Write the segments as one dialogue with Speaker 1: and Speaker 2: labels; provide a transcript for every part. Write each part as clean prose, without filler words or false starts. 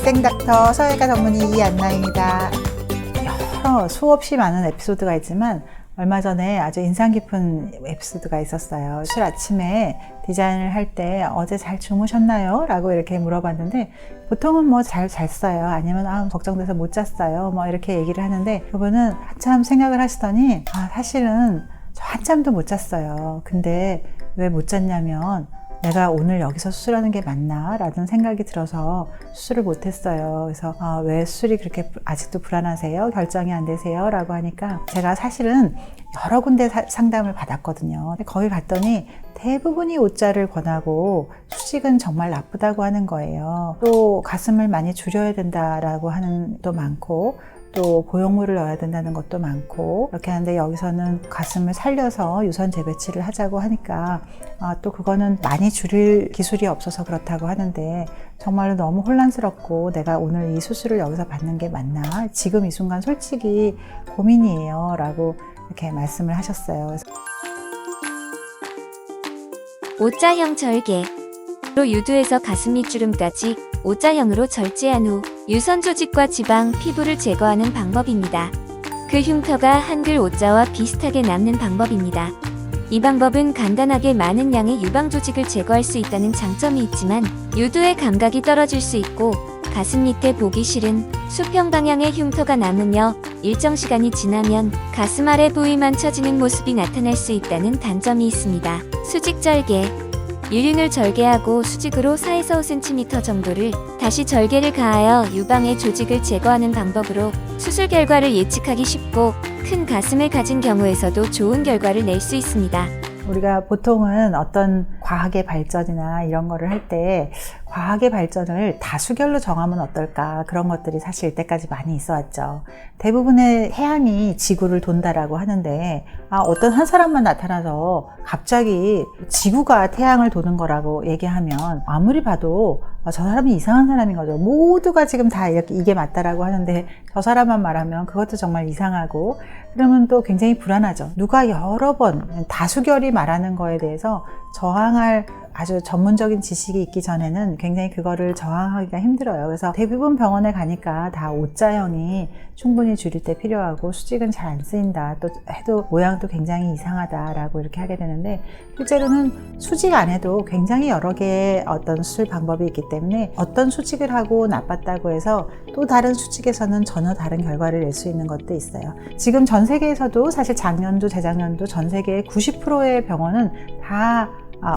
Speaker 1: 생닥터 서열가 전문의 이안나입니다. 여러 수없이 많은 에피소드가 있지만 얼마 전에 아주 인상 깊은 에피소드가 있었어요. 술 아침에 디자인을 할 때 어제 잘 주무셨나요? 라고 이렇게 물어봤는데 보통은 뭐 잘 잤어요. 아니면 걱정돼서 못 잤어요. 뭐 이렇게 얘기를 하는데 그분은 한참 생각을 하시더니 사실은 저 한참도 못 잤어요. 근데 왜 못 잤냐면 내가 오늘 여기서 수술하는 게 맞나? 라는 생각이 들어서 수술을 못했어요. 그래서 왜 수술이 그렇게 아직도 불안하세요? 결정이 안 되세요? 라고 하니까 제가 사실은 여러 군데 상담을 받았거든요. 근데 거기 갔더니 대부분이 오자를 권하고 수직은 정말 나쁘다고 하는 거예요. 또 가슴을 많이 줄여야 된다라고 하는 것도 많고 또 보형물을 넣어야 된다는 것도 많고 이렇게 하는데 여기서는 가슴을 살려서 유선 재배치를 하자고 하니까 또 그거는 많이 줄일 기술이 없어서 그렇다고 하는데 정말로 너무 혼란스럽고 내가 오늘 이 수술을 여기서 받는 게 맞나? 지금 이 순간 솔직히 고민이에요 라고 이렇게 말씀을 하셨어요. 그래서
Speaker 2: 오자형 절개 로 유두에서 가슴 밑주름까지 오자형으로 절제한 후 유선 조직과 지방, 피부를 제거하는 방법입니다. 그 흉터가 한글 오자와 비슷하게 남는 방법입니다. 이 방법은 간단하게 많은 양의 유방 조직을 제거할 수 있다는 장점이 있지만 유두의 감각이 떨어질 수 있고 가슴 밑에 보기 싫은 수평 방향의 흉터가 남으며 일정 시간이 지나면 가슴 아래 부위만 처지는 모습이 나타날 수 있다는 단점이 있습니다. 수직 절개 유륜을 절개하고 수직으로 4에서 5cm 정도를 다시 절개를 가하여 유방의 조직을 제거하는 방법으로 수술 결과를 예측하기 쉽고 큰 가슴을 가진 경우에서도 좋은 결과를 낼 수 있습니다.
Speaker 1: 우리가 보통은 어떤 과학의 발전이나 이런 거를 할 때 과학의 발전을 다수결로 정하면 어떨까 그런 것들이 사실 이때까지 많이 있어 왔죠. 대부분의 태양이 지구를 돈다라고 하는데 어떤 한 사람만 나타나서 갑자기 지구가 태양을 도는 거라고 얘기하면 아무리 봐도 저 사람이 이상한 사람인 거죠. 모두가 지금 다 이게 맞다라고 하는데 저 사람만 말하면 그것도 정말 이상하고 그러면 또 굉장히 불안하죠. 누가 여러 번 다수결이 말하는 거에 대해서 저항할 아주 전문적인 지식이 있기 전에는 굉장히 그거를 저항하기가 힘들어요. 그래서 대부분 병원에 가니까 다 오자형이 충분히 줄일 때 필요하고 수직은 잘 안 쓰인다. 또 해도 모양도 굉장히 이상하다라고 이렇게 하게 되는데 실제로는 수직 안 해도 굉장히 여러 개의 어떤 수술 방법이 있기 때문에 어떤 수직을 하고 나빴다고 해서 또 다른 수직에서는 전혀 다른 결과를 낼 수 있는 것도 있어요. 지금 전 세계에서도 사실 작년도 재작년도 전 세계의 90%의 병원은 다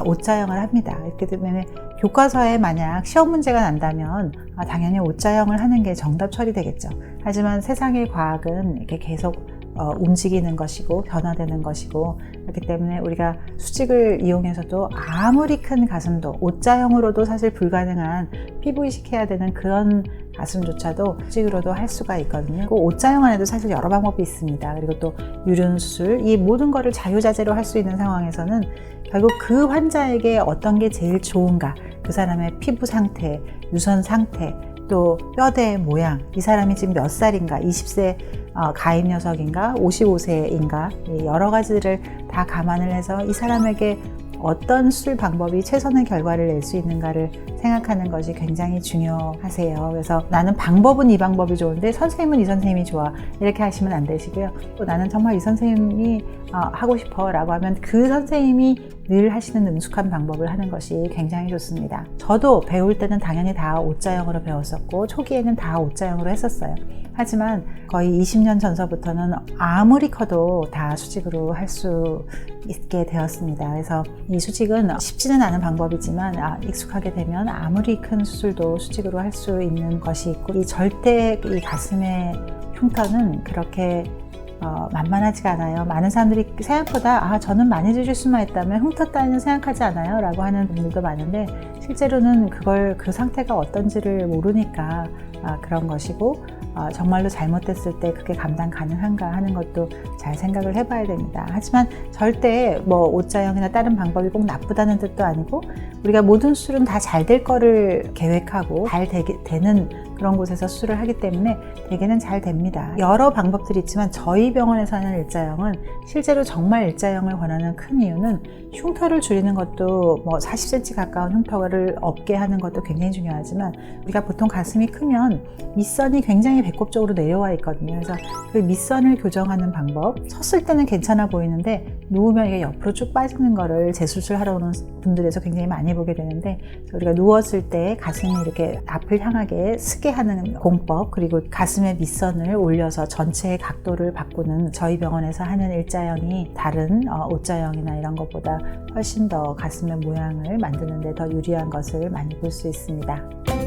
Speaker 1: 오자형을 합니다. 이렇게 되면 교과서에 만약 시험 문제가 난다면 당연히 오자형을 하는 게 정답 처리되겠죠. 하지만 세상의 과학은 이렇게 계속 움직이는 것이고 변화되는 것이고 그렇기 때문에 우리가 수직을 이용해서도 아무리 큰 가슴도 오자형으로도 사실 불가능한 피부 이식해야 되는 그런 가슴조차도 수직으로도 할 수가 있거든요. 그 오자형 안에도 사실 여러 방법이 있습니다. 그리고 또 유륜 수술 이 모든 거를 자유자재로 할 수 있는 상황에서는 결국 그 환자에게 어떤 게 제일 좋은가 그 사람의 피부 상태, 유선 상태 또 뼈대의 모양 이 사람이 지금 몇 살인가 20세 가입 녀석인가 55세인가 여러 가지를 다 감안을 해서 이 사람에게 어떤 수술 방법이 최선의 결과를 낼 수 있는가를 생각하는 것이 굉장히 중요하세요. 그래서 나는 방법은 이 방법이 좋은데 선생님은 이 선생님이 좋아 이렇게 하시면 안 되시고요. 또 나는 정말 이 선생님이 하고 싶어 라고 하면 그 선생님이 늘 하시는 능숙한 방법을 하는 것이 굉장히 좋습니다. 저도 배울 때는 당연히 다 오자형으로 배웠었고 초기에는 다 오자형으로 했었어요. 하지만 거의 20년 전서부터는 아무리 커도 다 수직으로 할 수 있게 되었습니다. 그래서 이 수직은 쉽지는 않은 방법이지만 익숙하게 되면 아무리 큰 수술도 수직으로 할 수 있는 것이 있고 이 절대 이 가슴의 흉터는 그렇게 만만하지가 않아요. 많은 사람들이 생각보다 저는 많이 줄일 수만 있다면 흉터 따위는 생각하지 않아요 라고 하는 분들도 많은데 실제로는 그 상태가 어떤지를 모르니까 그런 것이고 정말로 잘못됐을 때 그게 감당 가능한가 하는 것도 잘 생각을 해봐야 됩니다. 하지만 절대 뭐 오자형이나 다른 방법이 꼭 나쁘다는 뜻도 아니고 우리가 모든 수술은 다 잘 될 거를 계획하고 잘 되는 그런 곳에서 수술을 하기 때문에 대개는 잘 됩니다. 여러 방법들이 있지만 저희 병원에서 하는 일자형은 실제로 정말 일자형을 권하는 큰 이유는 흉터를 줄이는 것도 뭐 40cm 가까운 흉터를 흉터를 없게 하는 것도 굉장히 중요하지만 우리가 보통 가슴이 크면 밑선이 굉장히 배꼽 쪽으로 내려와 있거든요. 그래서 그 밑선을 교정하는 방법, 섰을 때는 괜찮아 보이는데 누우면 이게 옆으로 쭉 빠지는 거를 재수술하러 오는 분들에서 굉장히 많이 보게 되는데, 우리가 누웠을 때 가슴이 이렇게 앞을 향하게 쓰게 하는 공법, 그리고 가슴의 밑선을 올려서 전체의 각도를 바꾸는 저희 병원에서 하는 일자형이 다른 O자형이나 이런 것보다 훨씬 더 가슴의 모양을 만드는 데 더 유리한 것을 많이 볼 수 있습니다.